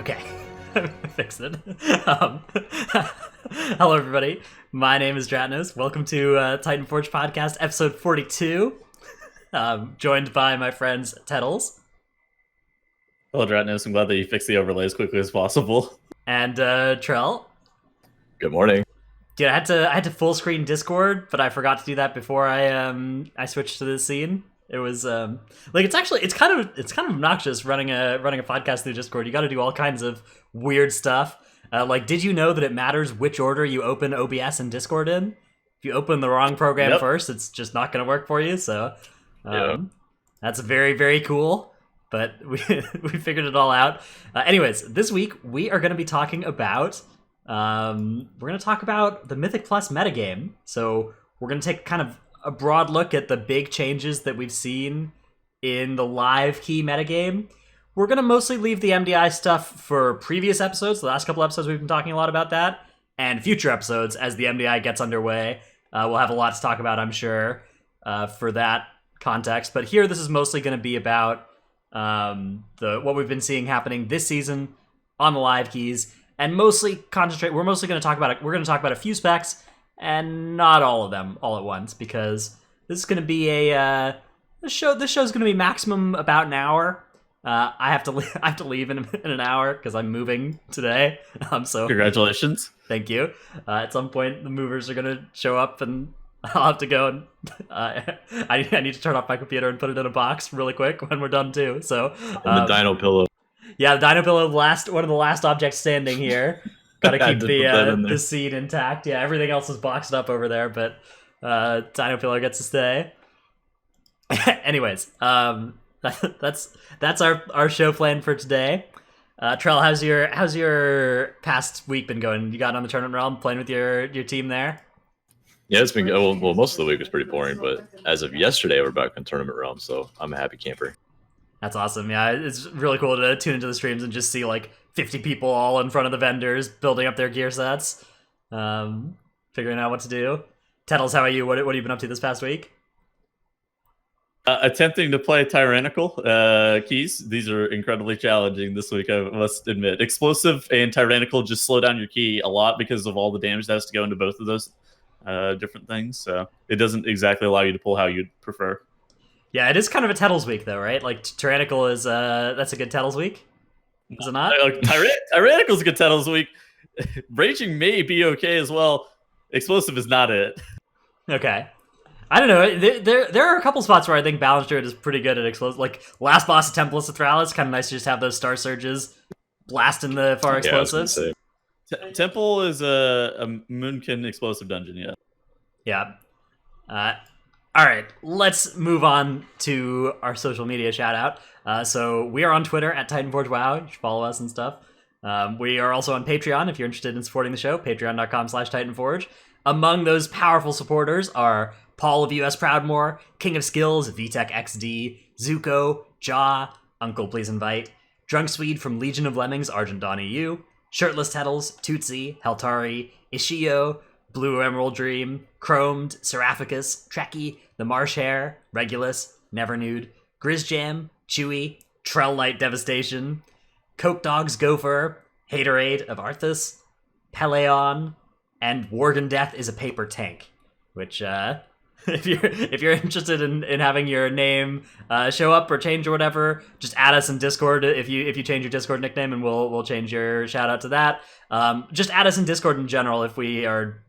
Okay, I fixed it. Um, Hello, everybody. My name is Dratnos. Welcome to Titanforge Podcast, episode 42. Joined by my friends Tettles Hello, Dratnos. I'm glad that you fixed the overlay as quickly as possible. and Trell. Good morning. Dude, I had to full screen Discord, but I forgot to do that before I switched to this scene. It was it's kind of obnoxious running a podcast through Discord. You got to do all kinds of weird stuff. Did you know that it matters which order you open OBS and Discord in? If you open the wrong program first, it's just not going to work for you. So that's very, very cool. But we figured it all out. Anyways, this week we are going to be talking about we're going to talk about the Mythic Plus metagame. So we're going to take kind of a broad look at the big changes that we've seen in the live key metagame. We're going to mostly leave the MDI stuff for previous episodes. The last couple episodes we've been talking a lot about that. And future episodes as the MDI gets underway. We'll have a lot to talk about, I'm sure, for that context. But here, this is mostly going to be about what we've been seeing happening this season on the live keys. And we're mostly going to talk about a few specs and not all of them all at once, because this is going to be this show's going to be maximum about an hour. I have to leave in an hour because I'm moving today. So Congratulations. thank you. At some point, the movers are going to show up, and I'll have to go and I need to turn off my computer and put it in a box really quick when we're done too. So And the dino pillow. yeah, the dino pillow, one of the last objects standing here. Gotta keep the scene intact. Yeah, everything else is boxed up over there, but Dino Pillow gets to stay. Anyways, that's our show plan for today. Trell, how's your past week been going? You got on the tournament realm, playing with your team there? Yeah, it's been good. Well, most of the week was pretty boring, but as of yesterday, we're back in tournament realm, so I'm a happy camper. That's awesome. Yeah, it's really cool to tune into the streams and just see like 50 people all in front of the vendors building up their gear sets, figuring out what to do. Tettles, how are you? What have you been up to this past week? Attempting to play tyrannical keys. These are incredibly challenging this week, I must admit. Explosive and tyrannical just slow down your key a lot because of all the damage that has to go into both of those different things. So it doesn't exactly allow you to pull how you'd prefer. Yeah, it is kind of a Tettles week, though, right? Like, tyrannical is, that's a good Tettles week? Is it not? Tyrannical's a good Tettles week. Raging may be okay as well. Explosive is not it. Okay. I don't know. There are a couple spots where I think Balance Druid is pretty good at explosive. Like, last boss of Temple of Thralis, kind of nice to just have those Star Surges blasting the far explosives. Temple is a Moonkin explosive dungeon, yeah. Yeah. All right, let's move on to our social media shout out. So we are on Twitter at TitanForgeWow. You should follow us and stuff. We are also on Patreon if you're interested in supporting the show, patreon.com/TitanForge. Among those powerful supporters are Paul of US Proudmore, King of Skills, VTech XD, Zuko, Jaw, Uncle Please Invite, Drunk Swede from Legion of Lemmings, Argent Dawn EU, Shirtless Tettles, Tootsie, Heltari, Ishio, Blue Emerald Dream, Chromed, Seraphicus, Trekkie, The Marsh Hare, Regulus, Never Nude, Grizzjam, Chewy, Trell Light Devastation, Coke Dogs Gopher, Haterade of Arthas, Peleon, and Worgen Death is a Paper Tank, which if you're interested in having your name show up or change or whatever, just add us in Discord if you change your Discord nickname, and we'll change your shout out to that. Just add us in Discord in general if we are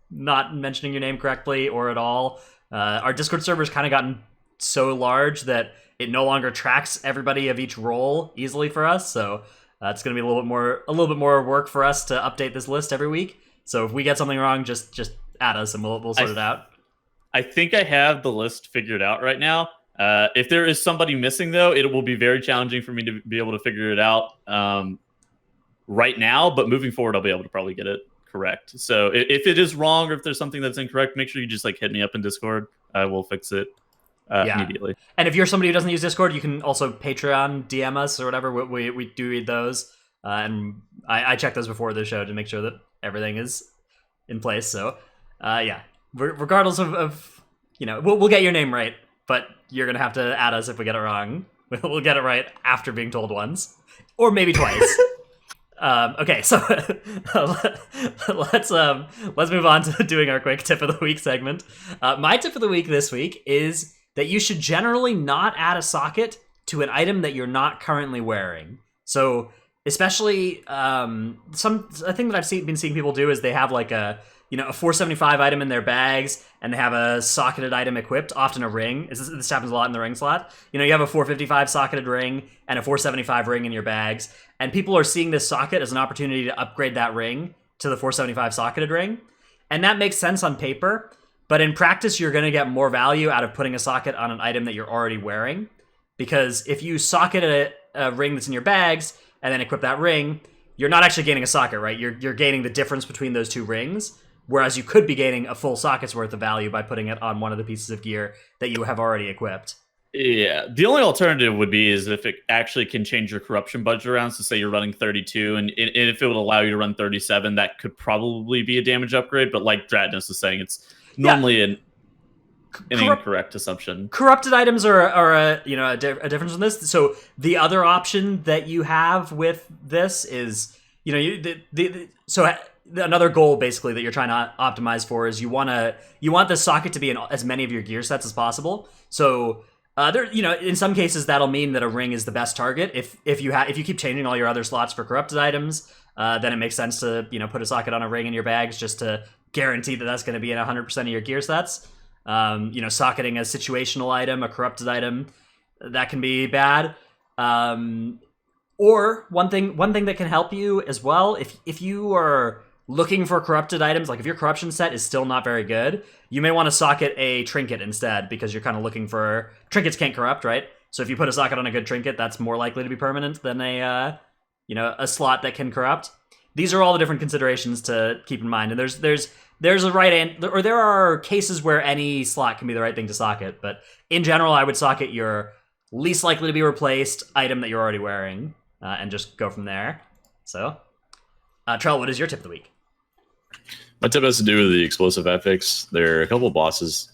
not mentioning your name correctly or at all. Our Discord server's kind of gotten so large that it no longer tracks everybody of each role easily for us. So it's going to be a little bit more work for us to update this list every week. So if we get something wrong, just add us and we'll sort it out. I think I have the list figured out right now. If there is somebody missing, though, it will be very challenging for me to be able to figure it out right now. But moving forward, I'll be able to probably get it correct. So if it is wrong or if there's something that's incorrect, make sure you just hit me up in Discord. I will fix it immediately. And if you're somebody who doesn't use Discord, you can also Patreon DM us or whatever. We do read those, and I check those before the show to make sure that everything is in place. So regardless of we'll get your name right, but you're gonna have to add us if we get it wrong. We'll get it right after being told once, or maybe twice. Okay, so let's move on to doing our quick tip of the week segment. My tip of the week this week is that you should generally not add a socket to an item that you're not currently wearing. So especially a thing that I've been seeing people do is they have like a 475 item in their bags, and they have a socketed item equipped, often a ring. This happens a lot in the ring slot. You have a 455 socketed ring and a 475 ring in your bags, and people are seeing this socket as an opportunity to upgrade that ring to the 475 socketed ring. And that makes sense on paper, but in practice, you're going to get more value out of putting a socket on an item that you're already wearing. Because if you socket a ring that's in your bags and then equip that ring, you're not actually gaining a socket, right? You're gaining the difference between those two rings. Whereas you could be gaining a full socket's worth of value by putting it on one of the pieces of gear that you have already equipped. Yeah, the only alternative would be is if it actually can change your corruption budget around. So say you're running 32, and if it would allow you to run 37, that could probably be a damage upgrade. But like Dratnus was saying, it's normally an incorrect assumption. Corrupted items are a difference in this. So the other option that you have with this is another goal basically that you're trying to optimize for is you want the socket to be in as many of your gear sets as possible. So in some cases that'll mean that a ring is the best target. If you keep changing all your other slots for corrupted items, then it makes sense to put a socket on a ring in your bags just to guarantee that that's going to be in 100% of your gear sets. Socketing a situational item, a corrupted item, that can be bad. Or one thing that can help you as well, if you are looking for corrupted items, like if your corruption set is still not very good, you may want to socket a trinket instead, because you're kind of looking for... Trinkets can't corrupt, right? So if you put a socket on a good trinket, that's more likely to be permanent than a slot that can corrupt. These are all the different considerations to keep in mind, and there's a right answer, or there are cases where any slot can be the right thing to socket, but in general, I would socket your least likely to be replaced item that you're already wearing, and just go from there. So, Trell, what is your tip of the week? My tip has to do with the explosive affix. There are a couple of bosses.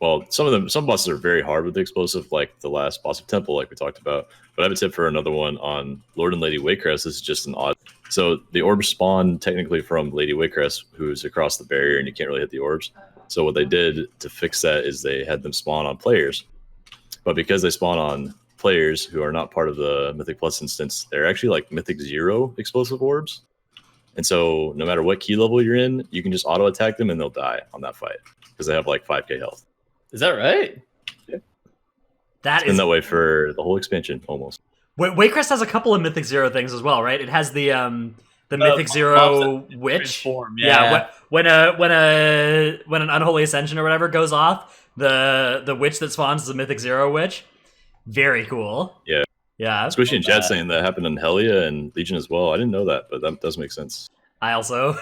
Well, some bosses are very hard with the explosive, like the last boss of Temple, like we talked about. But I have a tip for another one on Lord and Lady Waycrest. This is just an odd. So the orbs spawn technically from Lady Waycrest, who's across the barrier, and you can't really hit the orbs. So what they did to fix that is they had them spawn on players. But because they spawn on players who are not part of the Mythic Plus instance, they're actually like Mythic 0 explosive orbs. And so no matter what key level you're in, you can just auto attack them and they'll die on that fight because they have like 5k health. Is that right? Yeah. It's been that way for the whole expansion almost. Waycrest has a couple of Mythic 0 things as well, right? It has the Mythic 0 witch. Yeah. When an Unholy Ascension or whatever goes off, the witch that spawns is a Mythic 0 witch. Very cool. Yeah. Yeah. Squishy and Chad saying that happened in Hellia and Legion as well. I didn't know that, but that does make sense. I also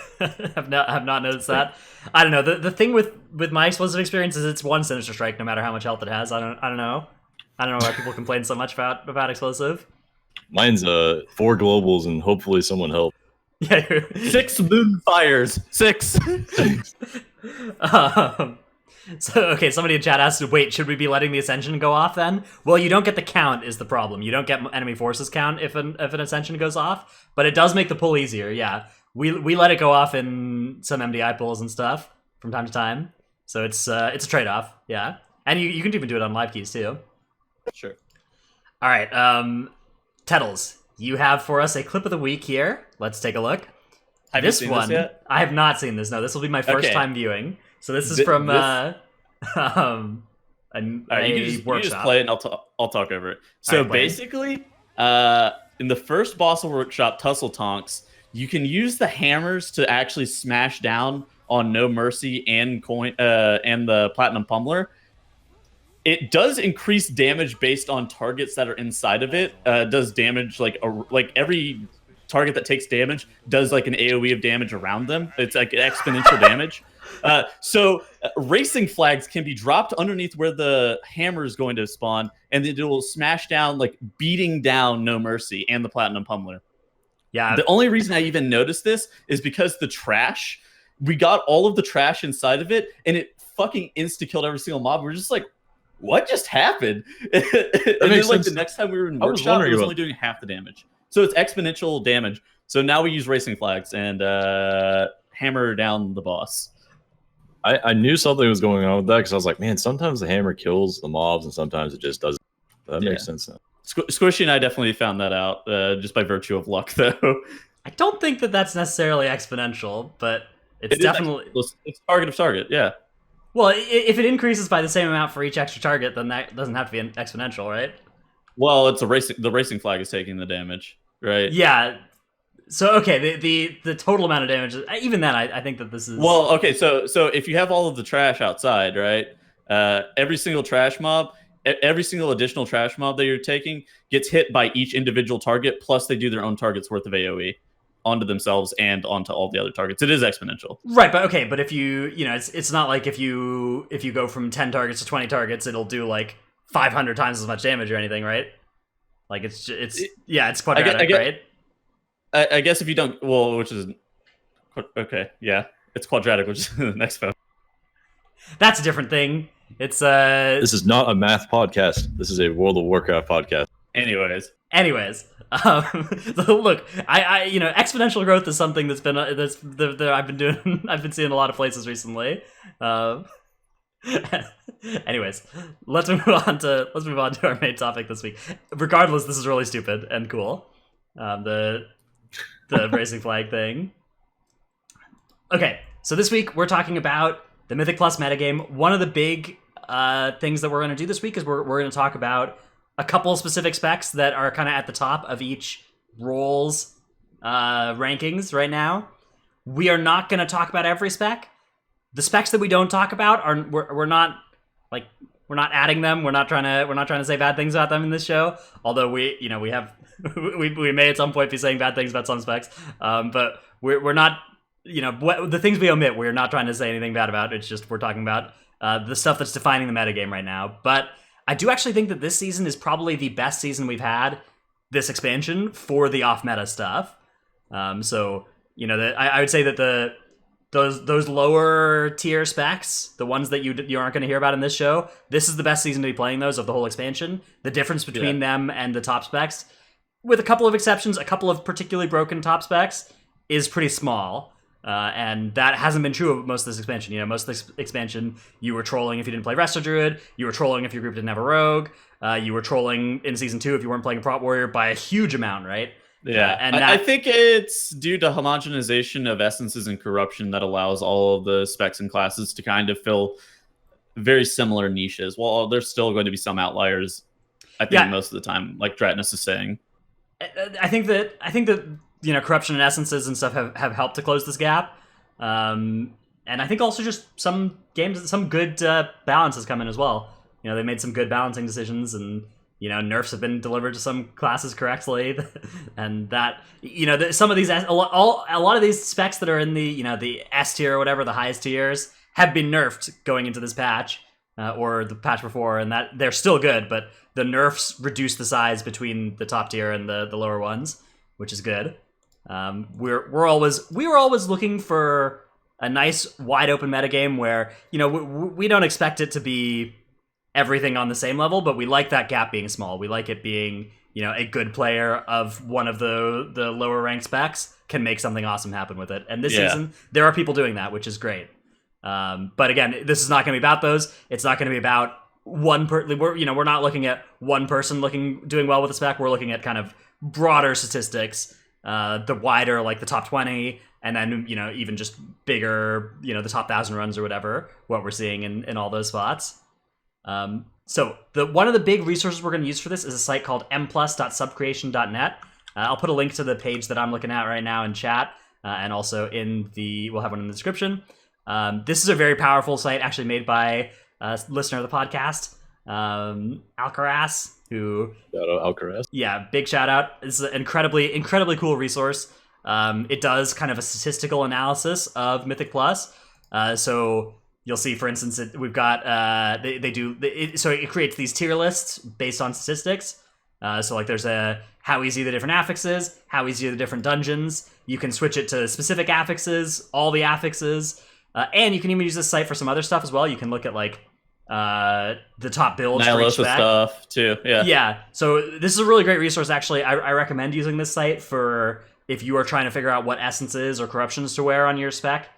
have not noticed that. I don't know. The thing with my explosive experience is it's one Sinister Strike no matter how much health it has. I don't know. I don't know why people complain so much about explosive. Mine's 4 globals and hopefully someone help. Yeah. 6 moonfires. 6. So, okay, somebody in chat asked, wait, should we be letting the Ascension go off then? Well, you don't get the count is the problem. You don't get enemy forces count if an Ascension goes off, but it does make the pull easier, yeah. We let it go off in some MDI pulls and stuff from time to time, so it's a trade-off, yeah. And you can even do it on live keys, too. Sure. All right, Tettles, you have for us a clip of the week here. Let's take a look. Have you seen this yet? I have not seen this, no. This will be my first time viewing. So this is from a you workshop. just play it and I'll talk over it. So right, basically, in the first boss of workshop, Tussle Tonks, you can use the hammers to actually smash down on No Mercy and the Platinum Pummeler. It does increase damage based on targets that are inside of it. Does damage like every target that takes damage does like an AoE of damage around them. It's like exponential damage. So racing flags can be dropped underneath where the hammer is going to spawn, and it will smash down, like beating down No Mercy and the Platinum Pummeler. Yeah. The only reason I even noticed this is because we got all of the trash inside of it, and it fucking insta-killed every single mob. We're just like, what just happened? And then makes like sense. the next time we were in I was workshop, it wondering was about- only doing half the damage. So it's exponential damage. So now we use racing flags and hammer down the boss. I knew something was going on with that because I was like, man, sometimes the hammer kills the mobs and sometimes it just doesn't. That Yeah. makes sense now. Squishy and I definitely found that out just by virtue of luck, though. I don't think that that's necessarily exponential, but it's It is definitely. it's target of target, yeah. Well, if it increases by the same amount for each extra target, then that doesn't have to be an exponential, right? Well, it's a racing. The racing flag is taking the damage, right? Yeah. So okay, the total amount of damage. Even then, I think that this is. Well, okay. So if you have all of the trash outside, right? Every single trash mob, every single additional trash mob that you're taking gets hit by each individual target. Plus, they do their own target's worth of AOE onto themselves and onto all the other targets. It is exponential. Right, but okay, but if it's not like if you go from 10 targets to 20 targets, it'll do like 500 times as much damage or anything, right? Like it's quadratic, right? I guess if you don't, well, which is okay, yeah, it's quadratic, which is the next phone. That's a different thing. It's This is not a math podcast. This is a World of Warcraft podcast. Anyways, so look, I exponential growth is something that's been that I've been doing. I've been seeing a lot of places recently. Anyways, let's move on to our main topic this week. Regardless, this is really stupid and cool. The racing flag thing. Okay, so this week we're talking about the Mythic Plus metagame. One of the big things that we're going to do this week is we're going to talk about a couple of specific specs that are kind of at the top of each role's rankings right now. We are not going to talk about every spec. The specs that we don't talk about are we're not adding them. We're not trying to say bad things about them in this show. Although we have we may at some point be saying bad things about some specs. But we're not, the things we omit, we're not trying to say anything bad about. It's just we're talking about the stuff that's defining the metagame right now. But I do actually think that this season is probably the best season we've had this expansion for the off-meta stuff. So, I would say that those lower tier specs, the ones that you aren't going to hear about in this show, this is the best season to be playing those of the whole expansion. The difference between them and the top specs, with a couple of exceptions, a couple of particularly broken top specs, is pretty small. And that hasn't been true of most of this expansion. Most of this expansion, you were trolling if you didn't play Resto Druid, you were trolling if your group didn't have a rogue, you were trolling in Season 2 if you weren't playing a Prop Warrior by a huge amount, right? Yeah, and I think it's due to homogenization of essences and corruption that allows all of the specs and classes to kind of fill very similar niches. Well, there's still going to be some outliers, I think, most of the time, like Dratnus is saying. I think that corruption and essences and stuff have helped to close this gap, and I think also just some games, some good balance has come in as well. They made some good balancing decisions, and nerfs have been delivered to some classes correctly, and that some of these a lot of these specs that are in the S tier or whatever, the highest tiers, have been nerfed going into this patch or the patch before, and that they're still good, but the nerfs reduce the size between the top tier and the lower ones, which is good. We were always looking for a nice wide open metagame where we don't expect it to be everything on the same level, but we like that gap being small. We like it being a good player of one of the lower ranked specs can make something awesome happen with it. And this season there are people doing that, which is great. But again, this is not going to be about those. It's not going to be about one we're not looking at one person doing well with the spec. We're looking at kind of broader statistics. The wider, like the top 20, and then even just bigger, the top 1,000 runs or whatever, what we're seeing in all those spots. So one of the big resources we're going to use for this is a site called mplus.subcreation.net. I'll put a link to the page that I'm looking at right now in chat, and also we'll have one in the description. This is a very powerful site, actually made by a listener of the podcast, Alcaraz, who... Shout out Alcaraz. Yeah, big shout out. It's an incredibly cool resource. It does kind of a statistical analysis of Mythic Plus. So you'll see, for instance, we've got so it creates these tier lists based on statistics. So like there's how easy the different affixes, how easy are the different dungeons. You can switch it to specific affixes, all the affixes, and you can even use this site for some other stuff as well. You can look at like the top builds for each Nylosa spec. stuff too. Yeah. Yeah. So this is a really great resource. Actually, I recommend using this site for if you are trying to figure out what essences or corruptions to wear on your spec.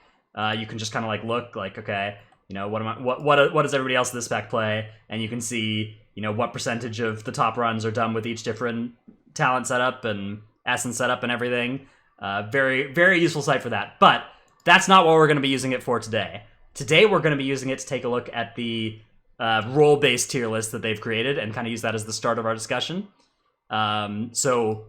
You can just kind of like look like, okay, you know, what does everybody else in this spec play, and you can see, you know, what percentage of the top runs are done with each different talent setup and essence setup and everything. Very, very useful site for that. But that's not what we're going to be using it for today. Today, we're going to be using it to take a look at the role-based tier list that they've created and kind of use that as the start of our discussion. So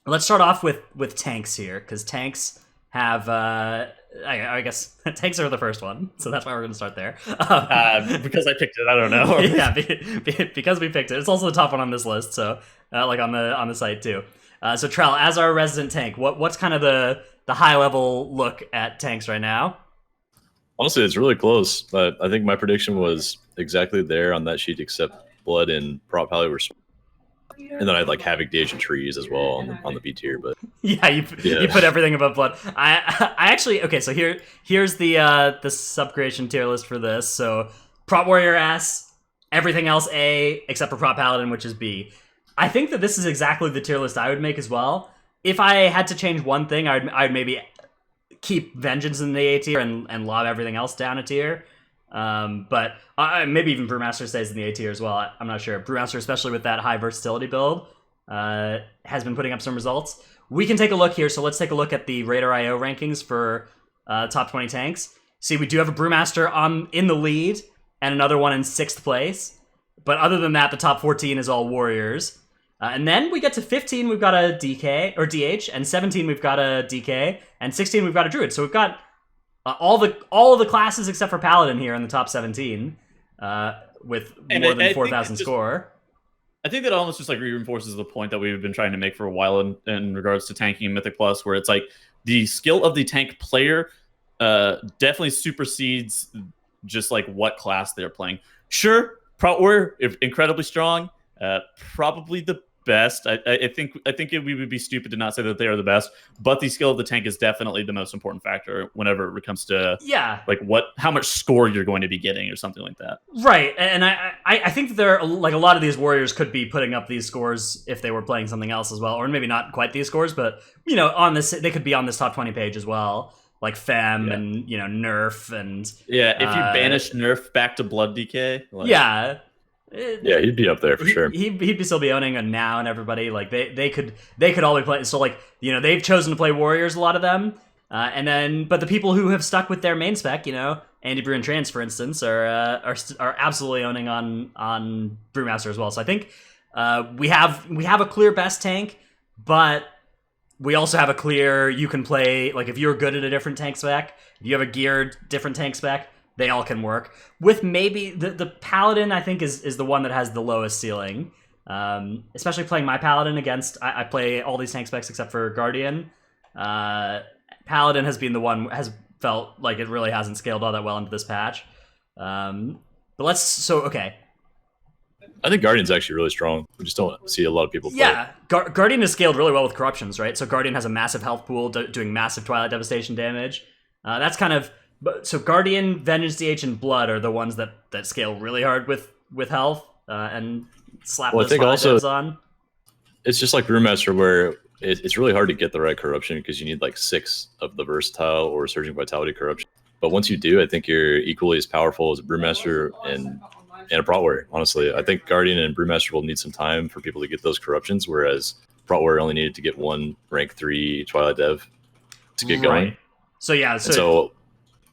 let's start off with tanks here, because tanks have... I guess tanks are the first one, so that's why we're going to start there. Because I picked it, I don't know. Yeah, because we picked it. It's also the top one on this list, so like on the site too. So Trell, as our resident tank, what's kind of the high level look at tanks right now? Honestly, it's really close. But I think my prediction was exactly there on that sheet, except Blood and Prop Pally were, and then I had like Havoc, DH, and Trees as well on the B tier. But yeah, you put everything above Blood. I actually, okay. So here's the subcreation tier list for this. So Prop Warrior S, everything else A except for Prop Paladin, which is B. I think that this is exactly the tier list I would make as well. If I had to change one thing, I'd maybe keep Vengeance in the A tier and lob everything else down a tier. But maybe even Brewmaster stays in the A tier as well. I'm not sure. Brewmaster, especially with that high versatility build, has been putting up some results. We can take a look here. So let's take a look at the Radar.io rankings for top 20 tanks. See, we do have a Brewmaster in the lead and another one in 6th place. But other than that, the top 14 is all Warriors. And then we get to 15, we've got a DK, or DH, and 17, we've got a DK, and 16, we've got a Druid. So we've got all of the classes except for Paladin here in the top 17, with more than 4,000 score. I think that almost just like reinforces the point that we've been trying to make for a while in regards to tanking in Mythic Plus, where it's like the skill of the tank player definitely supersedes just like what class they're playing. Sure, Prot Warrior, incredibly strong, probably the best. I think we would be stupid to not say that they are the best, but the skill of the tank is definitely the most important factor whenever it comes to like how much score you're going to be getting or something like that. Right, and I think that there are, like, a lot of these warriors could be putting up these scores if they were playing something else as well, or maybe not quite these scores, but you know, on this they could be on this top 20 page as well, like Fem and you know Nerf and if you banish Nerf back to Blood DK, yeah, he'd be up there for sure. He'd still be owning a Now and everybody. Like they could all be playing. So like, you know, they've chosen to play Warriors, a lot of them, and then but the people who have stuck with their main spec, you know, Andy Brew and Trance, for instance, are absolutely owning on Brewmaster as well. So I think we have a clear best tank, but we also have a clear you can play, like if you're good at a different tank spec, if you have a geared different tank spec, they all can work. With maybe the Paladin, I think, is the one that has the lowest ceiling. Especially playing my Paladin against, I play all these tank specs except for Guardian. Paladin has been the one, has felt like it really hasn't scaled all that well into this patch. Okay. I think Guardian's actually really strong. We just don't see a lot of people play. Yeah, Guardian has scaled really well with corruptions, right? So Guardian has a massive health pool, doing massive Twilight Devastation damage. That's kind of... So Guardian, Vengeance, DH, and Blood are the ones that scale really hard with health and slap those Twilight Devs on. It's just like Brewmaster, where it's really hard to get the right corruption because you need like 6 of the versatile or surging vitality corruption. But once you do, I think you're equally as powerful as a Brewmaster and a Prot Warrior. Honestly, I think Guardian and Brewmaster will need some time for people to get those corruptions, whereas Prot Warrior only needed to get 1 rank 3 Twilight Dev to get going. So yeah, so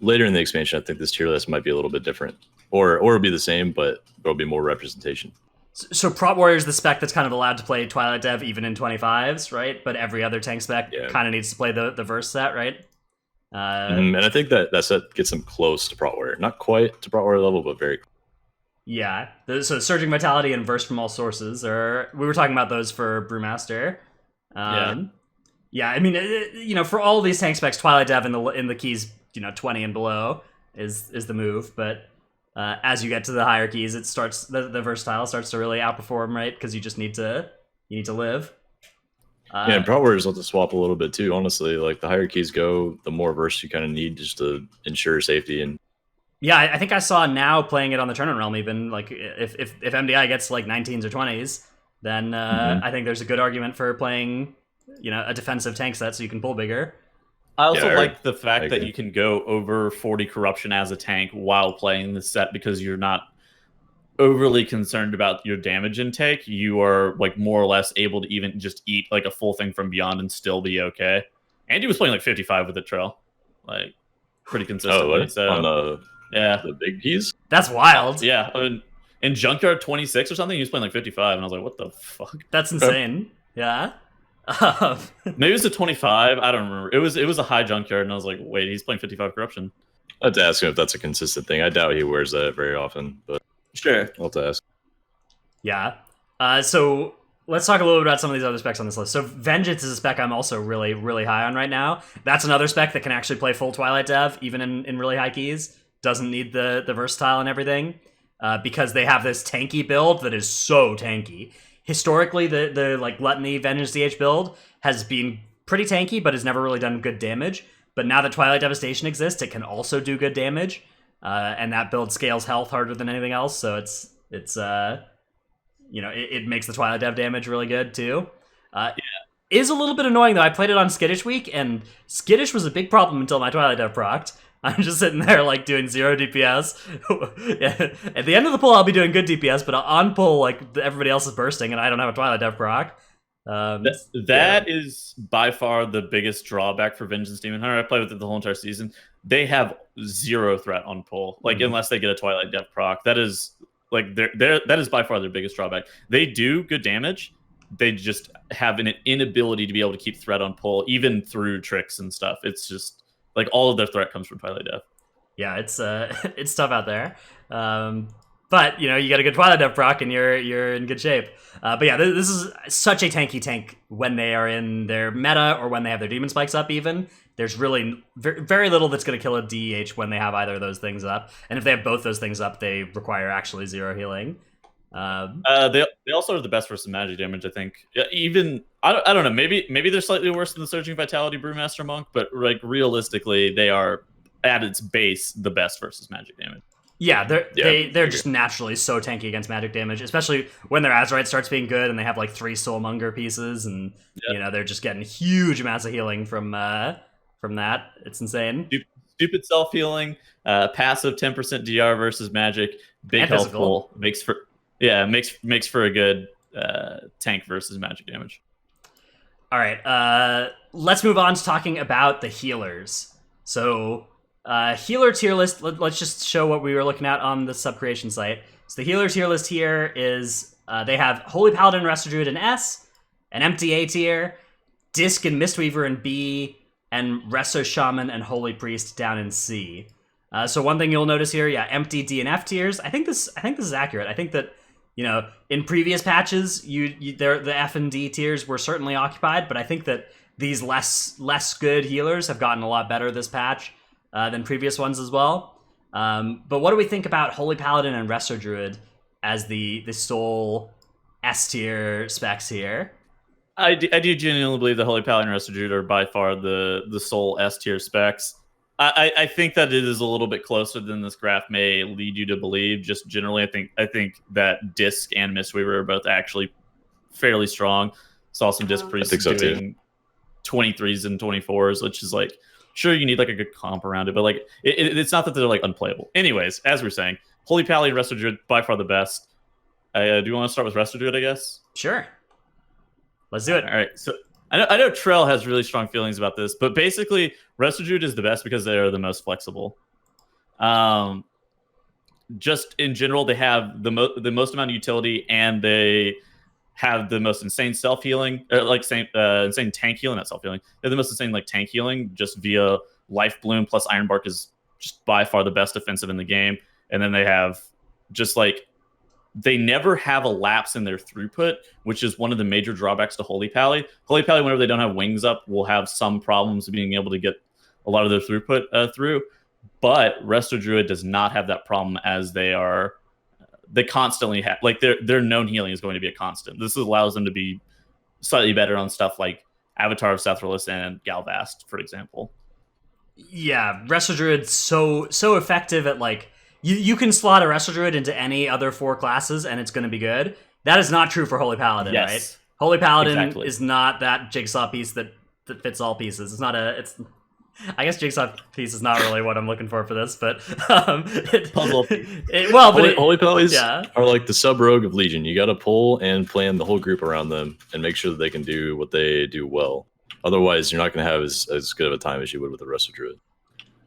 later in the expansion, I think this tier list might be a little bit different, or it'll be the same, but there'll be more representation. So Prot Warrior is the spec that's kind of allowed to play Twilight Dev even in 25s, right? But every other tank spec kind of needs to play the verse set, right? And I think that set gets them close to Prot Warrior. Not quite to Prot Warrior level, but very close. Yeah. So Surging Vitality and Verse from all sources we were talking about those for Brewmaster. Yeah, I mean, you know, for all these tank specs, Twilight Dev in the keys, you know, 20 and below is the move, but as you get to the higher keys, it starts the versatile starts to really outperform, right? Because you just need to live. And Prot Warriors let to swap a little bit too. Honestly, like the higher keys go, the more verse you kind of need just to ensure safety. And Yeah, I think I saw now playing it on the tournament realm. Even like if MDI gets like 19s or 20s, then I think there's a good argument for playing, a defensive tank set so you can pull bigger. I also Yeah, like the fact that agree. you can go over 40 corruption as a tank while playing the set because you're not overly concerned about your damage intake. You are like more or less able to even just eat like a full thing from beyond and still be okay. Andy was playing like 55 with the trail, like pretty Oh, consistently. what? So On yeah, the big piece? That's wild. yeah. In Junkyard 26 or something, he was playing like 55, and I was like, what the fuck? That's insane. Yeah. Maybe it was a 25. I don't remember. It was a high Junkyard, and I was like, wait, he's playing 55 corruption. I have to ask him if that's a consistent thing. I doubt he wears that very often, but Sure. I'll have to ask. Yeah. So let's talk a little bit about some of these other specs on this list. So Vengeance is a spec I'm also really, really high on right now. That's another spec that can actually play full Twilight Dev, even in really high keys. Doesn't need the versatile and everything, because they have this tanky build that is so tanky. Historically, the like Gluttony Vengeance DH build has been pretty tanky, but has never really done good damage. But now that Twilight Devastation exists, it can also do good damage, and that build scales health harder than anything else. So it makes the Twilight Dev damage really good too. Is a little bit annoying though. I played it on Skittish week, and Skittish was a big problem until my Twilight Dev procced. I'm just sitting there like doing 0 DPS. At the end of the pull, I'll be doing good DPS, but on pull, like everybody else is bursting, and I don't have a Twilight Dev proc. That is by far the biggest drawback for Vengeance Demon Hunter. I played with it the whole entire season. They have 0 threat on pull, like unless they get a Twilight Dev proc. That is like that is by far their biggest drawback. They do good damage. They just have an inability to be able to keep threat on pull, even through tricks and stuff. It's just like all of their threat comes from Twilight Dev. Yeah, it's it's tough out there. But you got a good Twilight Dev proc and you're in good shape. But yeah, this is such a tanky tank when they are in their meta or when they have their demon spikes up. Even there's really very little that's going to kill a DH when they have either of those things up. And if they have both those things up, they require actually 0 healing. They also are the best versus magic damage, I think. Even I don't know. Maybe they're slightly worse than the Surging Vitality Brewmaster Monk, but like realistically, they are at its base the best versus magic damage. Yeah, they're just naturally so tanky against magic damage, especially when their Azurite starts being good and they have like 3 Soulmonger pieces, and they're just getting huge amounts of healing from that. It's insane. Stupid self healing, passive 10% DR versus magic, big And health physical. pull makes for a good tank versus magic damage. All right, let's move on to talking about the healers. So, healer tier list, let's just show what we were looking at on the sub-creation site. So the healer tier list here is, they have Holy Paladin, Resto Druid in S, an empty A tier, Disc and Mistweaver in B, and Resto Shaman and Holy Priest down in C. So one thing you'll notice here, empty D and F tiers. I think this is accurate. I think that, in previous patches, the F and D tiers were certainly occupied, but I think that these less good healers have gotten a lot better this patch than previous ones as well. But what do we think about Holy Paladin and Resto Druid as the sole S tier specs here? I do genuinely believe the Holy Paladin and Resto Druid are by far the sole S tier specs. I think that it is a little bit closer than this graph may lead you to believe. Just generally, I think that Disc and Mistweaver are both actually fairly strong. Saw some Disc priests so doing 23s and 24s, which is like, sure, you need like a good comp around it, but like it's not that they're like unplayable. Anyways, as we're saying, Holy Paladin and Resto Druid by far the best. Do you want to start with Resto Druid, I guess? Sure. Let's do it. All right. So I know Trell has really strong feelings about this, but basically Resto Druid is the best because they are the most flexible. Just in general, they have the most amount of utility, and they have the most insane self healing, or like insane tank healing, not self healing. They're the most insane like tank healing just via Life Bloom plus Iron Bark is just by far the best defensive in the game. And then they have just like, they never have a lapse in their throughput, which is one of the major drawbacks to Holy Pally. Holy Pally, whenever they don't have wings up, will have some problems being able to get a lot of their throughput through. But Resto Druid does not have that problem, as they constantly have, like their known healing is going to be a constant. This allows them to be slightly better on stuff like Avatar of Sethralus and Galvast, for example. Yeah, Resto Druid's so effective at like you can slot a Wrestle Druid into any other 4 classes and it's going to be good. That is not true for Holy Paladin, Yes. right? Holy Paladin Exactly. is not that jigsaw piece that fits all pieces. It's not a. It's. I guess jigsaw piece is not really what I'm looking for this, but Puzzle. Holy Pallies yeah. are like the sub rogue of Legion. You got to pull and plan the whole group around them and make sure that they can do what they do well. Otherwise, you're not going to have as good of a time as you would with the Wrestle Druid.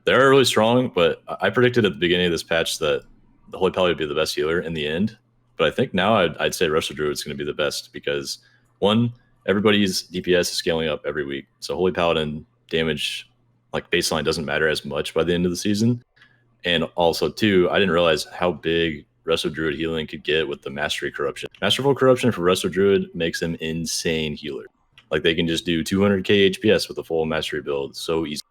They're really strong, but I predicted at the beginning of this patch that the Holy Pally would be the best healer in the end. But I think now I'd say Wrestle Druid is going to be the best because, one, everybody's DPS is scaling up every week. So Holy Paladin damage, like baseline, doesn't matter as much by the end of the season. And also, two, I didn't realize how big Wrestle Druid healing could get with the Mastery Corruption. Masterful Corruption for Wrestle Druid makes them insane healer. Like they can just do 200k HPS with a full Mastery build so easy.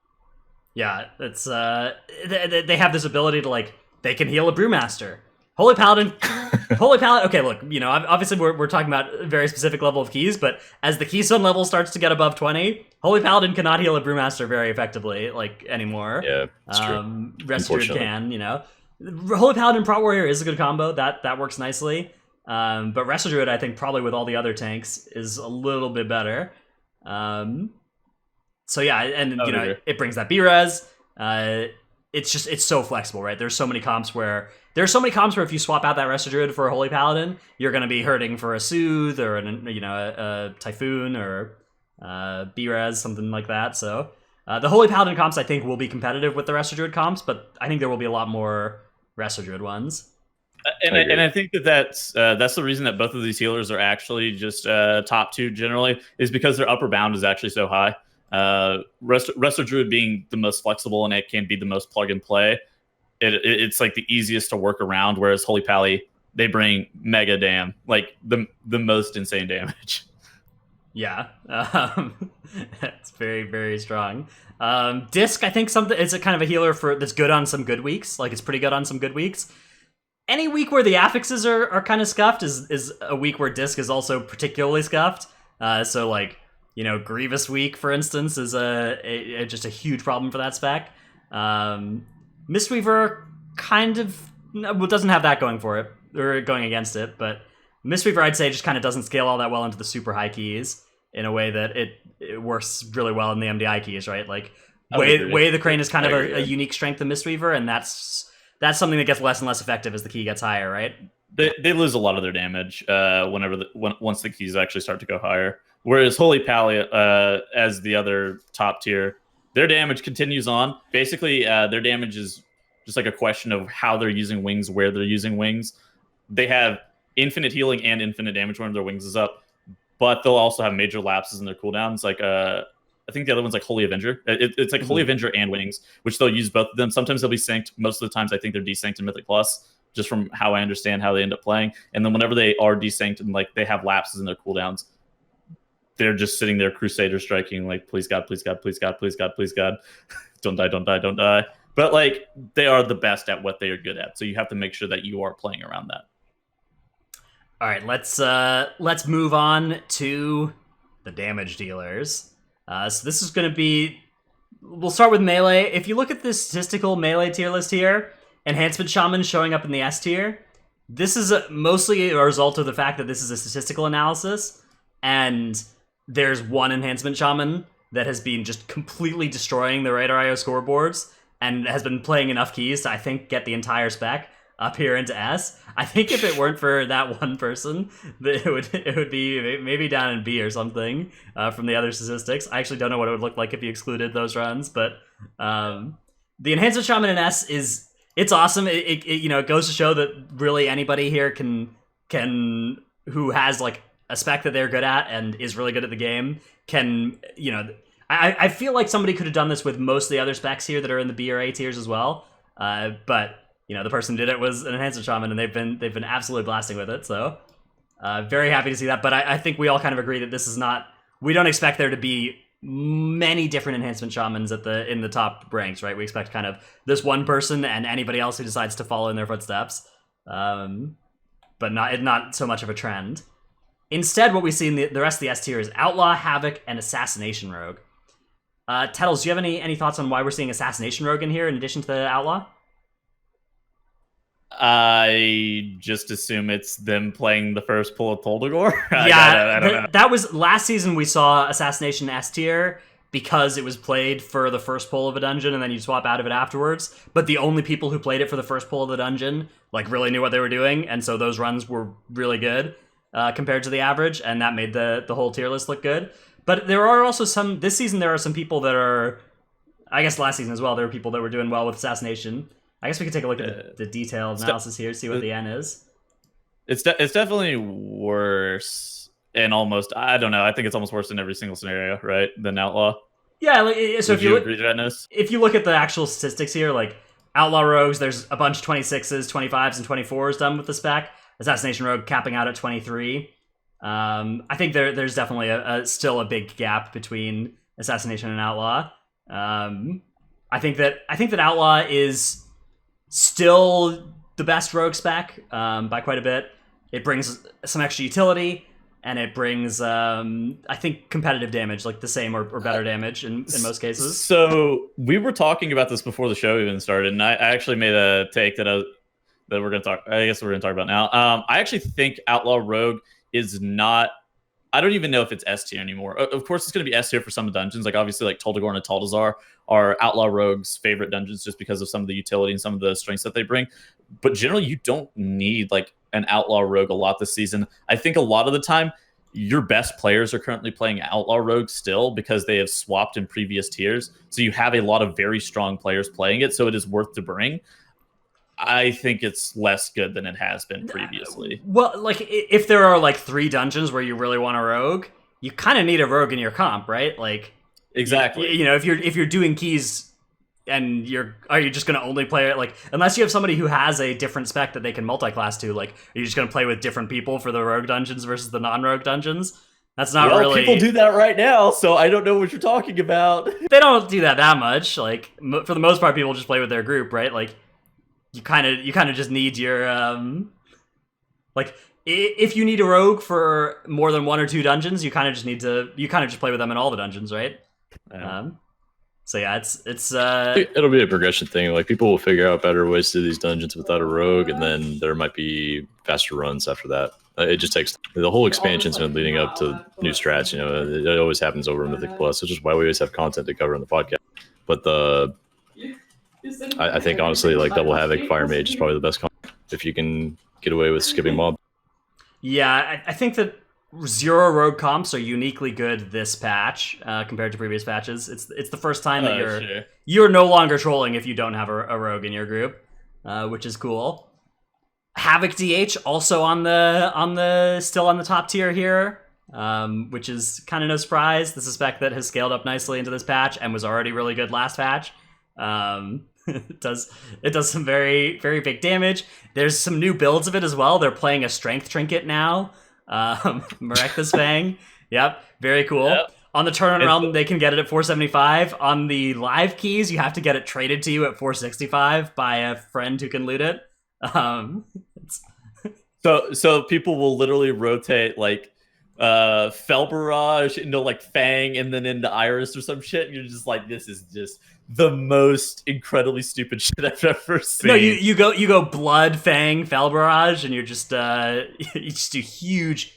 Yeah, it's they have this ability to like they can heal a Brewmaster. Holy Paladin. Okay, look, obviously we're talking about a very specific level of keys, but as the keystone level starts to get above 20, Holy Paladin cannot heal a Brewmaster very effectively anymore. Yeah, that's true. Wrestle Druid can, Holy Paladin Prot Warrior is a good combo. That works nicely. But Wrestle Druid, I think, probably with all the other tanks, is a little bit better. So yeah, and it brings that B-Res. It's so flexible, right? There's so many comps where if you swap out that Wrestle Druid for a Holy Paladin, you're going to be hurting for a Soothe or a Typhoon or B-Res, something like that. So the Holy Paladin comps, I think, will be competitive with the Wrestle Druid comps, but I think there will be a lot more Wrestle Druid ones. And I think that's the reason that both of these healers are actually just top 2 generally is because their upper bound is actually so high. Wrestle Druid being the most flexible and it can be the most plug and play. It's like the easiest to work around, whereas Holy Pally, they bring mega dam, like the most insane damage. Yeah, it's very, very strong. Disc, I think it's a kind of a healer that's good on some good weeks. Like it's pretty good on some good weeks. Any week where the affixes are kind of scuffed is a week where Disc is also particularly scuffed. So like, Grievous week, for instance, is just a huge problem for that spec. Mistweaver kind of doesn't have that going for it, or going against it, but Mistweaver, I'd say, just kind of doesn't scale all that well into the super high keys in a way that it works really well in the MDI keys, right? Like, Way the Crane is kind of a unique strength of Mistweaver, and that's something that gets less and less effective as the key gets higher, right? They lose a lot of their damage once the keys actually start to go higher. Whereas Holy Pally, as the other top tier, their damage continues on. Basically, their damage is just like a question of how they're using wings, where they're using wings. They have infinite healing and infinite damage when their wings is up, but they'll also have major lapses in their cooldowns. Like I think the other one's like Holy Avenger. It's like Holy Avenger and wings, which they'll use both of them. Sometimes they'll be synced. Most of the times, I think they're desynced in Mythic Plus, just from how I understand how they end up playing. And then whenever they are desynced and like they have lapses in their cooldowns, they're just sitting there Crusader striking, like, please God, please God, please God, please God, please God. Don't die, don't die, don't die. But like they are the best at what they are good at. So you have to make sure that you are playing around that. All right, let's move on to the damage dealers. So this is going to be... We'll start with melee. If you look at this statistical melee tier list here, Enhancement Shaman showing up in the S tier, this is mostly a result of the fact that this is a statistical analysis, and there's one Enhancement Shaman that has been just completely destroying the Radar.io scoreboards and has been playing enough keys to, I think, get the entire spec up here into S. I think if it weren't for that one person, it would be maybe down in B or something from the other statistics. I actually don't know what it would look like if you excluded those runs, but the Enhancement Shaman in S it's awesome. It goes to show that really anybody here can who has like a spec that they're good at and is really good at the game can, I feel like somebody could have done this with most of the other specs here that are in the B or A tiers as well, but the person who did it was an Enhancement Shaman, and they've been absolutely blasting with it. So, very happy to see that. But I think we all kind of agree that this is not. We don't expect there to be many different Enhancement Shamans in the top ranks, right? We expect kind of this one person and anybody else who decides to follow in their footsteps, but not so much of a trend. Instead, what we see in the rest of the S tier is Outlaw, Havoc, and Assassination Rogue. Tettles, do you have any thoughts on why we're seeing Assassination Rogue in here in addition to the Outlaw? I just assume it's them playing the first pull of Toldagor. Yeah, I don't know. that was last season. We saw Assassination S tier because it was played for the first pull of a dungeon, and then you swap out of it afterwards. But the only people who played it for the first pull of the dungeon like really knew what they were doing, and so those runs were really good compared to the average, and that made the whole tier list look good. But there are also some this season. There are some people that are, I guess last season as well. There were people that were doing well with Assassination. I guess we could take a look at the detailed analysis here, see what the N is. It's definitely worse, and almost I don't know. I think it's almost worse in every single scenario, right? Than Outlaw. Yeah, like, so Would you agree, Janice? if you look at the actual statistics here, like Outlaw Rogues, there's a bunch of 26s, 25s, and 24s done with the spec. Assassination Rogue capping out at 23. I think there's definitely still a big gap between Assassination and Outlaw. I think that Outlaw is still the best rogue spec by quite a bit. It brings some extra utility, and it brings, I think, competitive damage, like the same or better damage in most cases. So we were talking about this before the show even started, and I actually made a take that we're going to talk. I guess we're going to talk about now. I actually think Outlaw Rogue is not. I don't even know if it's S tier anymore. Of course, it's going to be S tier for some dungeons. Like obviously, like Toldagor and Taldazar are Outlaw Rogue's favorite dungeons just because of some of the utility and some of the strengths that they bring. But generally, you don't need like an Outlaw Rogue a lot this season. I think a lot of the time, your best players are currently playing Outlaw Rogue still because they have swapped in previous tiers. So you have a lot of very strong players playing it. So it is worth to bring. I think it's less good than it has been previously. Well, like if there are like 3 dungeons where you really want a rogue, you kind of need a rogue in your comp, right? Like exactly. You know, if you're doing keys and are you just going to only play it like unless you have somebody who has a different spec that they can multi-class to, like are you just going to play with different people for the rogue dungeons versus the non-rogue dungeons? That's not really. People do that right now, so I don't know what you're talking about. They don't do that much. Like for the most part, people just play with their group, right? Like. You kind of just need your like if you need a rogue for more than 1 or 2 dungeons, you kind of just play with them in all the dungeons, right? So yeah, it's it'll be a progression thing. Like people will figure out better ways to do these dungeons without a rogue, and then there might be faster runs after that. It just takes the whole expansion's been leading up to new strats. You know, it always happens over Mythic Plus, which is why we always have content to cover in the podcast. But I think honestly, like Double Havoc Fire Mage is probably the best comp if you can get away with skipping mob. Yeah, I think that 0 rogue comps are uniquely good this patch compared to previous patches. It's the first time that you're no longer trolling if you don't have a rogue in your group, which is cool. Havoc DH also on the still on the top tier here, which is kind of no surprise. This is a spec that has scaled up nicely into this patch and was already really good last patch. It does some very, very big damage. There's some new builds of it as well. They're playing a strength trinket now. Marekth's Fang. Yep, very cool. Yep. On the tournament realm, they can get it at 475. On the live keys, you have to get it traded to you at 465 by a friend who can loot it. So people will literally rotate like Fel Barrage into like Fang and then into Iris or some shit. And you're just like, this is just the most incredibly stupid shit I've ever seen. No, you go Blood, Fang, Fel Barrage, and you're just you just do huge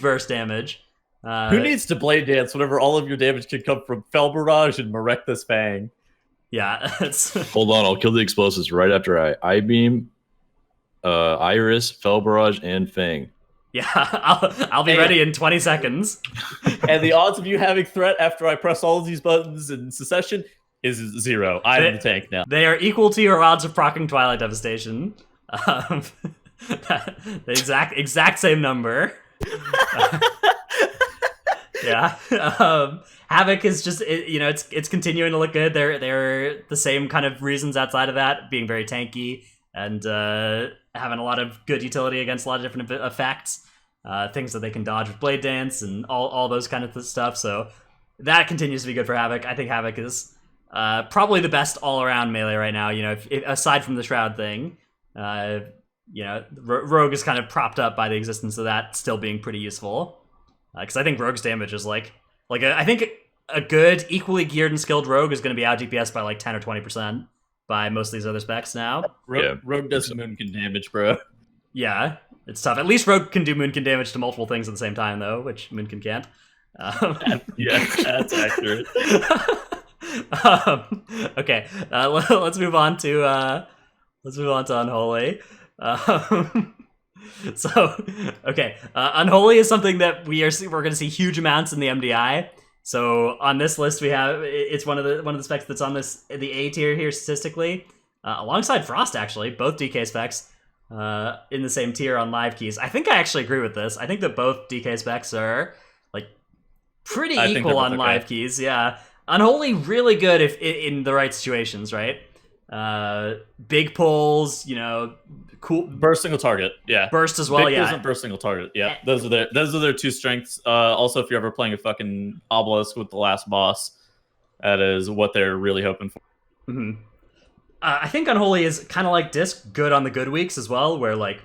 burst damage. Who needs to blade dance whenever all of your damage can come from Fel Barrage and Marekth's Fang? Yeah, hold on, I'll kill the explosives right after I beam, Iris, Fel Barrage, and Fang. Yeah, I'll be ready in 20 seconds. And the odds of you having threat after I press all of these buttons in succession is 0. I'm the tank now. They are equal to your odds of proccing Twilight Devastation. The exact same number. Yeah. Havoc is just it's continuing to look good. They're the same kind of reasons outside of that, being very tanky and having a lot of good utility against a lot of different effects, things that they can dodge with Blade Dance and all those kind of stuff. So that continues to be good for Havoc. I think Havoc is probably the best all-around melee right now. If aside from the Shroud thing, Rogue is kind of propped up by the existence of that still being pretty useful. Because I think Rogue's damage is I think a good, equally geared and skilled Rogue is going to be out DPS by like 10 or 20%. by most of these other specs now. Rogue does Moonkin damage, bro. Yeah, it's tough. At least Rogue can do Moonkin damage to multiple things at the same time, though, which Moonkin can't. Yeah, that's accurate. Okay, let's move on to Unholy. Unholy is something that we're going to see huge amounts in the MDI. So on this list, we have it's one of the specs that's on the A tier here statistically, alongside Frost actually, both DK specs in the same tier on live keys. I think I actually agree with this. I think that both DK specs are like pretty equal on live keys. Yeah, Unholy really good if in the right situations, right? Big pulls, cool burst single target, yeah. Burst as well, big yeah. Pulls and burst single target, yeah. Those are their two strengths. Also, if you're ever playing a fucking obelisk with the last boss, that is what they're really hoping for. Mm-hmm. I think Unholy is kind of like Disc, good on the good weeks as well, where like,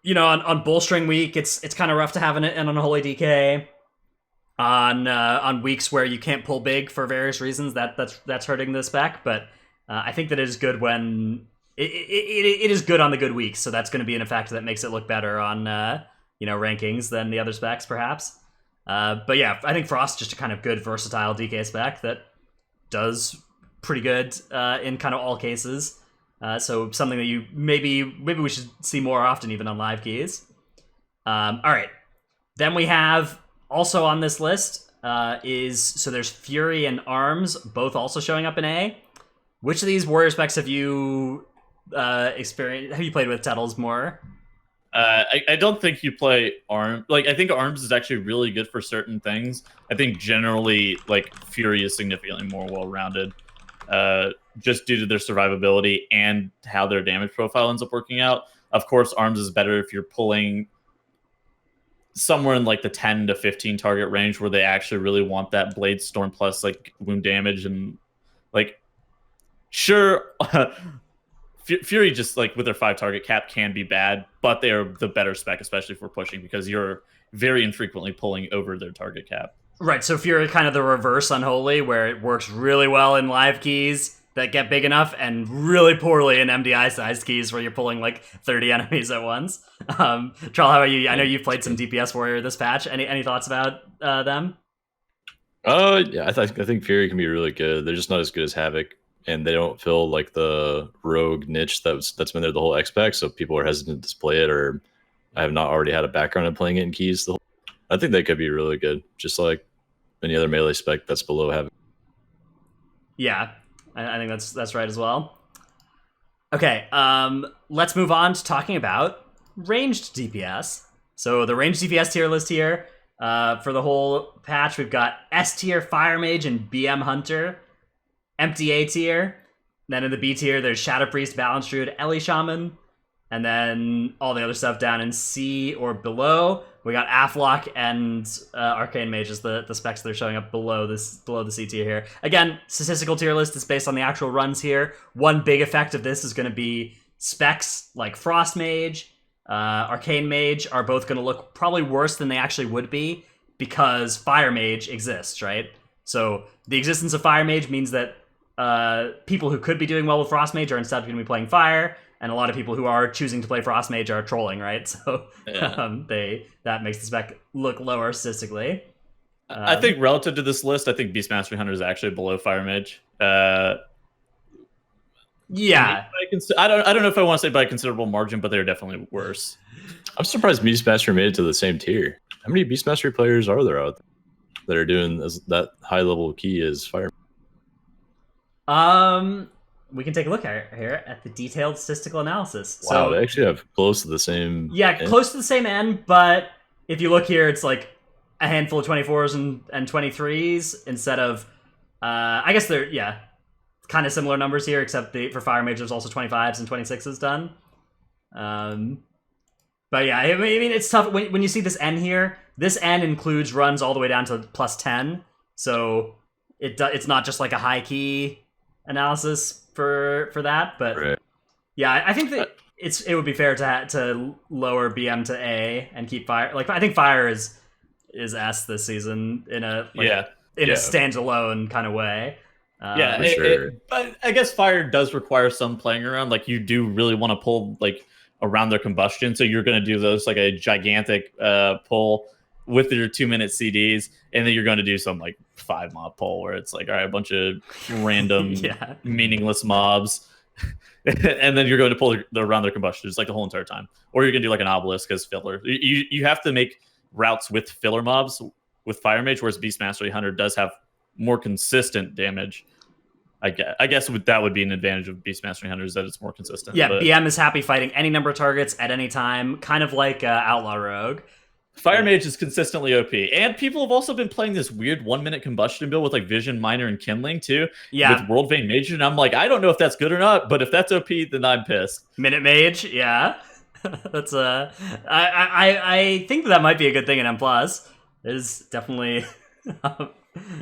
on Bullstring week, it's kind of rough to have an Unholy DK. On weeks where you can't pull big for various reasons, that's hurting the spec, but I think that it is good when it is good on the good weeks, so that's going to be an effect that makes it look better on rankings than the other specs perhaps. But yeah, I think Frost just a kind of good versatile DK spec that does pretty good in kind of all cases. So something that you maybe we should see more often even on live keys. All right, then we have also on this list there's Fury and Arms both also showing up in A. Which of these warrior specs have you experienced? Have you played with Tettles more? I don't think you play Arms. Like, I think Arms is actually really good for certain things. I think generally, like, Fury is significantly more well-rounded, just due to their survivability and how their damage profile ends up working out. Of course, Arms is better if you're pulling somewhere in like the 10 to 15 target range where they actually really want that Blade Storm plus like wound damage and like. Sure, Fury just like with their 5 target cap can be bad, but they are the better spec, especially if we're pushing, because you're very infrequently pulling over their target cap. Right, so Fury kind of the reverse Unholy, where it works really well in live keys that get big enough and really poorly in MDI-sized keys where you're pulling like 30 enemies at once. Troll, how about you? I know you've played some DPS Warrior this patch. Any thoughts about them? Yeah, I think Fury can be really good. They're just not as good as Havoc. And they don't fill like the rogue niche that's been there the whole X-Pack, so people are hesitant to display it, or I have not already had a background in playing it in keys. I think they could be really good, just like any other melee spec that's below Havoc. Yeah, I think that's right as well. Okay, let's move on to talking about ranged DPS. So the ranged DPS tier list here, for the whole patch, we've got S tier Fire Mage and BM Hunter. Empty A tier. Then in the B tier, there's Shadow Priest, Balance Druid, Ellie Shaman. And then all the other stuff down in C or below. We got Aflock and Arcane Mage as the specs that are showing up below the C tier here. Again, statistical tier list is based on the actual runs here. One big effect of this is going to be specs like Frost Mage, Arcane Mage are both going to look probably worse than they actually would be because Fire Mage exists, right? So the existence of Fire Mage means that people who could be doing well with Frost Mage are instead going to be playing Fire, and a lot of people who are choosing to play Frost Mage are trolling, right? So that makes the spec look lower statistically. I think relative to this list, I think Beast Mastery Hunter is actually below Fire Mage. Yeah, I don't know if I want to say by a considerable margin, but they're definitely worse. I'm surprised Beast Mastery made it to the same tier. How many Beast Mastery players are there out there that are doing that high level key as Fire? We can take a look here at the detailed statistical analysis. Wow, they actually have close to the same. Yeah, end. Close to the same end, but if you look here, it's like a handful of 24s and 23s instead of, I guess they're, kind of similar numbers here, except for Fire Mage, there's also 25s and 26s done. But yeah, I mean, it's tough. When you see this N here, this N includes runs all the way down to plus 10, so it's not just like a high key analysis for that, but right. Yeah, I think that it would be fair to lower BM to A and keep Fire. Like I think Fire is S this season in a standalone kind of way. Yeah, For sure. but I guess fire does require some playing around. Like you do really want to pull like around their combustion, so you're going to do those like a gigantic pull with your 2-minute CDs, and then you're going to do some like 5-mob pull where it's like, all right, a bunch of random Yeah. meaningless mobs, and then you're going to pull around their combustion just like the whole entire time, or you're going to do like an obelisk as filler. You have to make routes with filler mobs with Fire Mage, whereas Beast Mastery Hunter does have more consistent damage. I guess that would be an advantage of Beast Mastery Hunter is that it's more consistent. Yeah, but BM is happy fighting any number of targets at any time, kind of like Outlaw Rogue. Fire Mage is consistently OP, and people have also been playing this weird 1-minute combustion build with like Vision, Miner, and Kindling too. Yeah, with World Vein Mage, and I'm like, I don't know if that's good or not, but if that's OP, then I'm pissed. Minute Mage, yeah. That's I think that might be a good thing in M+. It is definitely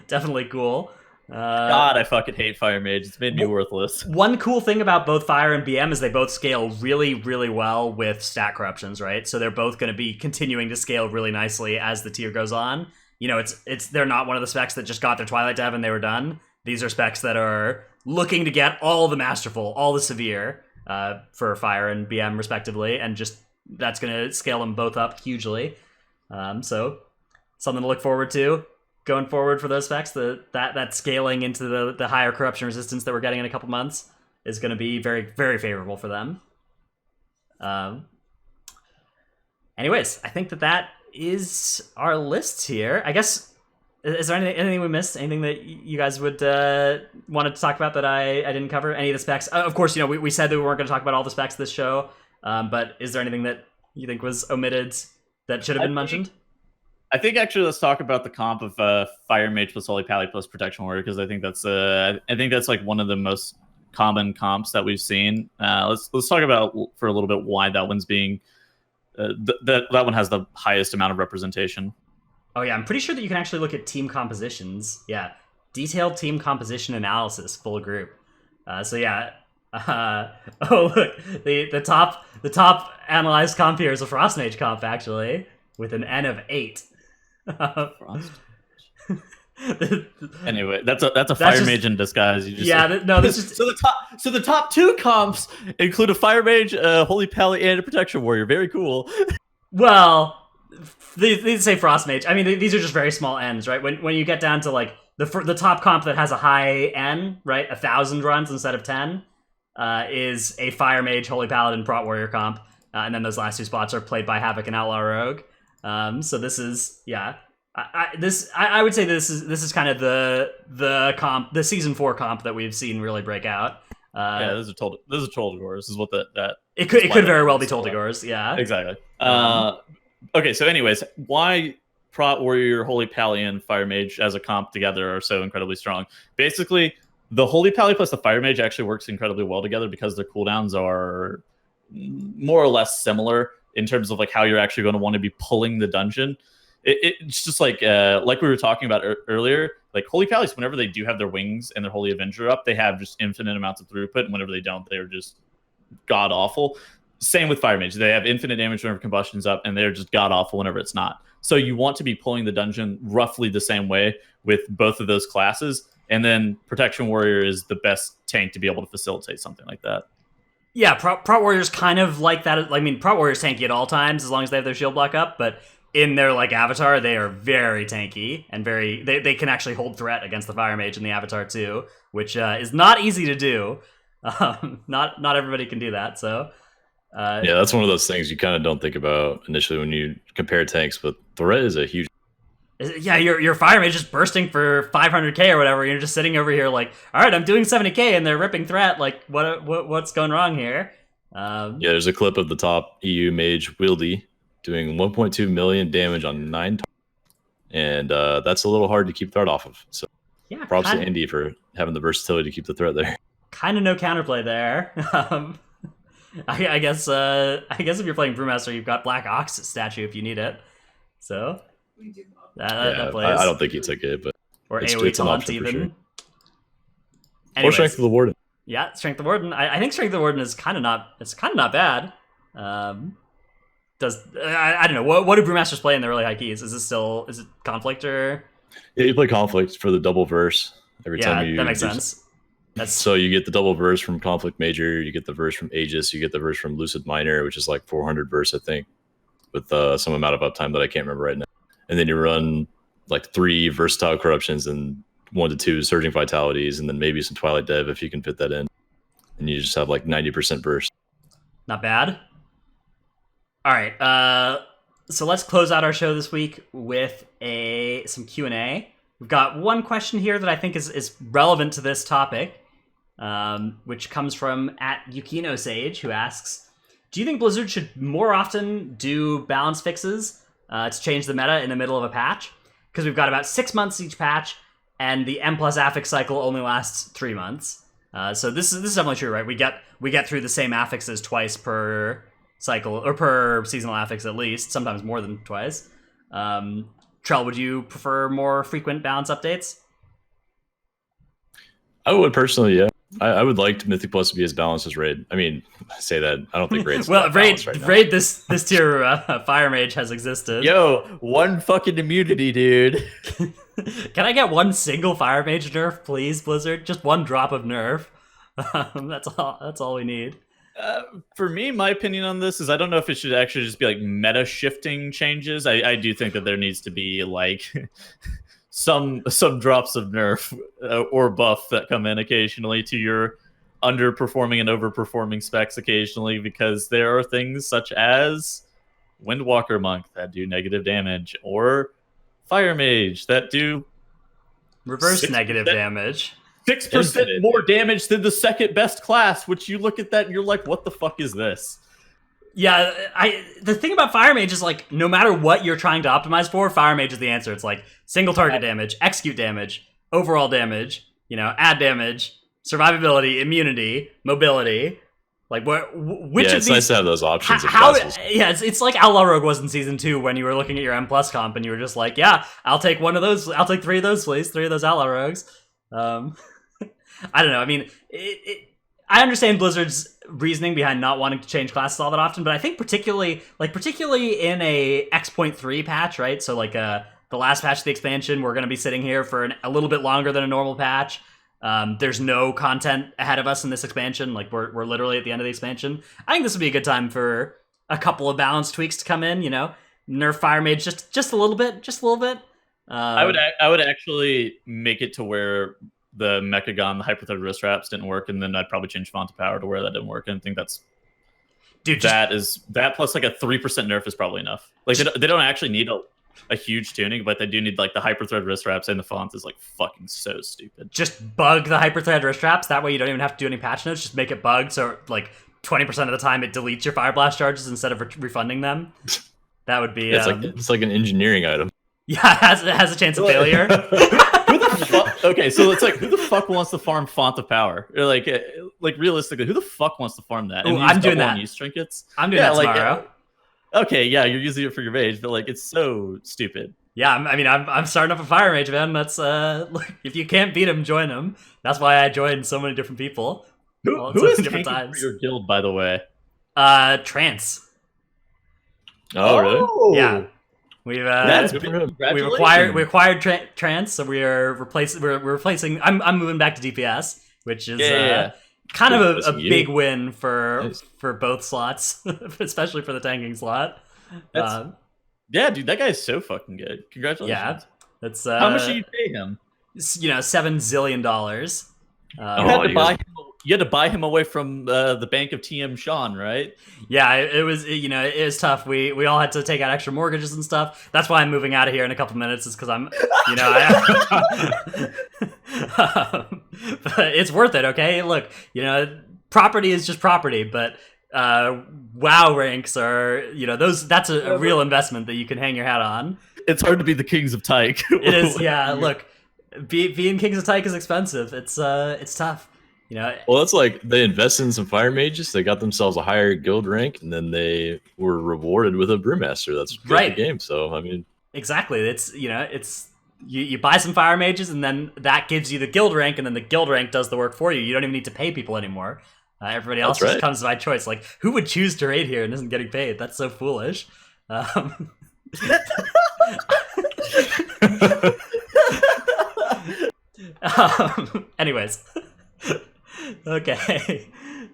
definitely cool. God, I fucking hate Fire Mage. It's made me worthless. One cool thing about both Fire and BM is they both scale really, really well with stat corruptions, right? So they're both going to be continuing to scale really nicely as the tier goes on. You know, they're not one of the specs that just got their Twilight Dev and they were done. These are specs that are looking to get all the Masterful, all the Severe for Fire and BM respectively, and just that's going to scale them both up hugely. So something to look forward to going forward for those specs. That scaling into the higher corruption resistance that we're getting in a couple months is going to be very, very favorable for them. Anyways, I think that is our list here. I guess, is there anything we missed? Anything that you guys would wanted to talk about that I didn't cover? Any of the specs? Of course, you know, we said that we weren't going to talk about all the specs this show, but is there anything that you think was omitted that should have been mentioned? I think actually let's talk about the comp of Fire Mage plus Holy Pally plus Protection Warrior, because I think that's like one of the most common comps that we've seen. Let's talk about for a little bit why that one's being that one has the highest amount of representation. Oh yeah, I'm pretty sure that you can actually look at team compositions. Yeah, detailed team composition analysis, full group. So yeah. Oh look, the top analyzed comp here is a Frost Mage comp actually, with an N of 8. Frost. Anyway, that's a Fire Mage in disguise. You just this is so the top two comps include a Fire Mage, Holy Pally, and a Protection Warrior. Very cool. Well, these say Frost Mage. I mean, these are just very small N's, right? When you get down to like the top comp that has a high N, right, 1,000 runs instead of 10, is a Fire Mage, Holy Paladin, Prot Warrior comp, and then those last two spots are played by Havoc and Outlaw Rogue. So this is I would say this is kind of the comp, the season 4 comp that we've seen really break out. Yeah, those are Toldagors. This is what that it could very well be Toldagors. Yeah, exactly. Okay, so anyways, why Prot Warrior, Holy Pally, and Fire Mage as a comp together are so incredibly strong? Basically, the Holy Pally plus the Fire Mage actually works incredibly well together because their cooldowns are more or less similar in terms of like how you're actually going to want to be pulling the dungeon. It's just like we were talking about earlier, like Holy Pallies, whenever they do have their wings and their Holy Avenger up, they have just infinite amounts of throughput, and whenever they don't, they're just god awful. Same with Fire Mage. They have infinite damage whenever combustion's up, and they're just god awful whenever it's not. So you want to be pulling the dungeon roughly the same way with both of those classes, and then Protection Warrior is the best tank to be able to facilitate something like that. Yeah, Prot Warrior's kind of like that. I mean, Prot Warrior's tanky at all times as long as they have their shield block up, but in their like avatar, they are very tanky and they can actually hold threat against the Fire Mage in the avatar too, which is not easy to do. Not everybody can do that. So yeah, that's one of those things you kind of don't think about initially when you compare tanks, but threat is a huge. Yeah, your Fire Mage is bursting for 500k or whatever. You're just sitting over here like, all right, I'm doing 70k and they're ripping threat. Like, what's going wrong here? Yeah, there's a clip of the top EU mage Wieldy doing 1.2 million damage on 9 targets. And that's a little hard to keep threat off of. So yeah, props to Andy for having the versatility to keep the threat there. Kind of no counterplay there. I guess if you're playing Brewmaster, you've got Black Ox statue if you need it. So that plays. I don't think he took it, but or AoE taunt even. Sure. Or Strength of the Warden. Yeah, Strength of the Warden. I think Strength of the Warden is kind of not bad. I don't know what do Brewmasters play in the really high keys? Is it Conflict or? Yeah, you play Conflict for the double verse. every Yeah, time you that makes do sense. That's So you get the double verse from Conflict Major, you get the verse from Aegis, you get the verse from Lucid Minor, which is like 400 verse, I think, with some amount of uptime that I can't remember right now. And then you run like 3 versatile corruptions and 1 to 2 surging vitalities, and then maybe some Twilight Dev if you can fit that in. And you just have like 90% burst. not bad. All right, so let's close out our show this week with some Q&A. We've got one question here that I think is relevant to this topic, which comes from @YukinoSage, who asks, do you think Blizzard should more often do balance fixes to change the meta in the middle of a patch? Because we've got about 6 months each patch, and the M plus affix cycle only lasts 3 months. So this is definitely true, right? We get through the same affixes twice per cycle, or per seasonal affix at least, sometimes more than twice. Trell, would you prefer more frequent balance updates? I would personally, yeah. I would like Mythic Plus to be as balanced as Raid. I mean, I say that. I don't think Raid's well, that balanced right now. Raid this tier Fire Mage has existed. Yo, one fucking immunity, dude. Can I get one single Fire Mage nerf, please, Blizzard? Just one drop of nerf. That's all we need. For me, my opinion on this is I don't know if it should actually just be like meta shifting changes. I do think that there needs to be like some drops of nerf or buff that come in occasionally to your underperforming and overperforming specs occasionally, because there are things such as Windwalker Monk that do negative damage, or Fire Mage that do Reverse 6%. negative damage. 6% more damage than the second best class, which you look at that and you're like, what the fuck is this? Yeah, the thing about Fire Mage is, like, no matter what you're trying to optimize for, Fire Mage is the answer. It's like single target damage, execute damage, overall damage, add damage, survivability, immunity, mobility. Like, which of these? It's nice to have those options. It's like Outlaw Rogue was in Season 2 when you were looking at your M plus comp and you were just like, yeah, I'll take one of those. I'll take 3 of those, please. 3 of those Outlaw Rogues. I don't know. I mean, I understand Blizzard's reasoning behind not wanting to change classes all that often, but I think particularly in a X.3 patch, right? So like the last patch of the expansion, we're going to be sitting here for a little bit longer than a normal patch. There's no content ahead of us in this expansion. Like we're literally at the end of the expansion. I think this would be a good time for a couple of balance tweaks to come in. Nerf Fire Mage just a little bit, I would actually make it to where the Metagame, the Hyperthread wrist wraps didn't work, and then I'd probably change Font of Power to where that didn't work. And I think that plus like a 3% nerf is probably enough. Like they don't actually need a huge tuning, but they do need like the Hyperthread wrist wraps, and the font is like fucking so stupid. Just bug the Hyperthread wrist wraps. That way you don't even have to do any patch notes. Just make it bugged, so like 20% of the time it deletes your Fire Blast charges instead of refunding them. That would be. It's like an engineering item. Yeah, it has a chance of failure. Okay, so it's like, who the fuck wants to farm Font of Power? Or like realistically, who the fuck wants to farm that? Ooh, I'm doing that. Use trinkets. I'm doing that tomorrow. Okay, yeah, you're using it for your mage, but like it's so stupid. Yeah, I'm starting up a Fire Mage, man. That's if you can't beat him, join him. That's why I joined so many different people. Who is different times for your guild, by the way? Trance. Oh, really? Yeah. We've acquired Trance, so we're replacing. I'm moving back to DPS, which is kind of a big win for both slots, especially for the tanking slot. Yeah, dude, that guy is so fucking good. Congratulations. Yeah, that's how much did you pay him? $7 zillion. You had to buy him away from the bank of TM Sean, right? Yeah, it was tough. We all had to take out extra mortgages and stuff. That's why I'm moving out of here in a couple minutes. Is because I'm, but it's worth it. Okay, look, property is just property, but WoW ranks are that's a real investment that you can hang your hat on. It's hard to be the kings of Tyke. It is. Yeah, look, being kings of Tyke is expensive. It's tough. Well, that's like they invested in some Fire Mages. They got themselves a higher guild rank, and then they were rewarded with a Brewmaster. That's right. The game. So I mean, exactly. It's you buy some Fire Mages, and then that gives you the guild rank, and then the guild rank does the work for you. You don't even need to pay people anymore. Everybody else just comes by choice. Like, who would choose to raid here and isn't getting paid? That's so foolish. Anyways. Okay.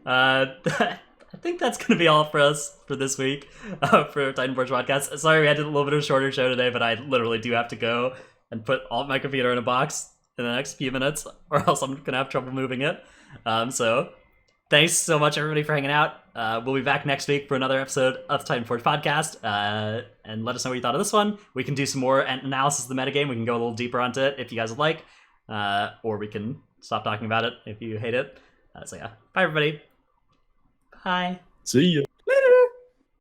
I think that's going to be all for us for this week for Titanforge Podcast. Sorry we had a little bit of a shorter show today, but I literally do have to go and put all my computer in a box in the next few minutes, or else I'm going to have trouble moving it. So thanks so much, everybody, for hanging out. We'll be back next week for another episode of the Titanforge Podcast. And let us know what you thought of this one. We can do some more analysis of the metagame. We can go a little deeper onto it if you guys would like. Or we can stop talking about it if you hate it. So yeah, bye everybody. Bye. See ya.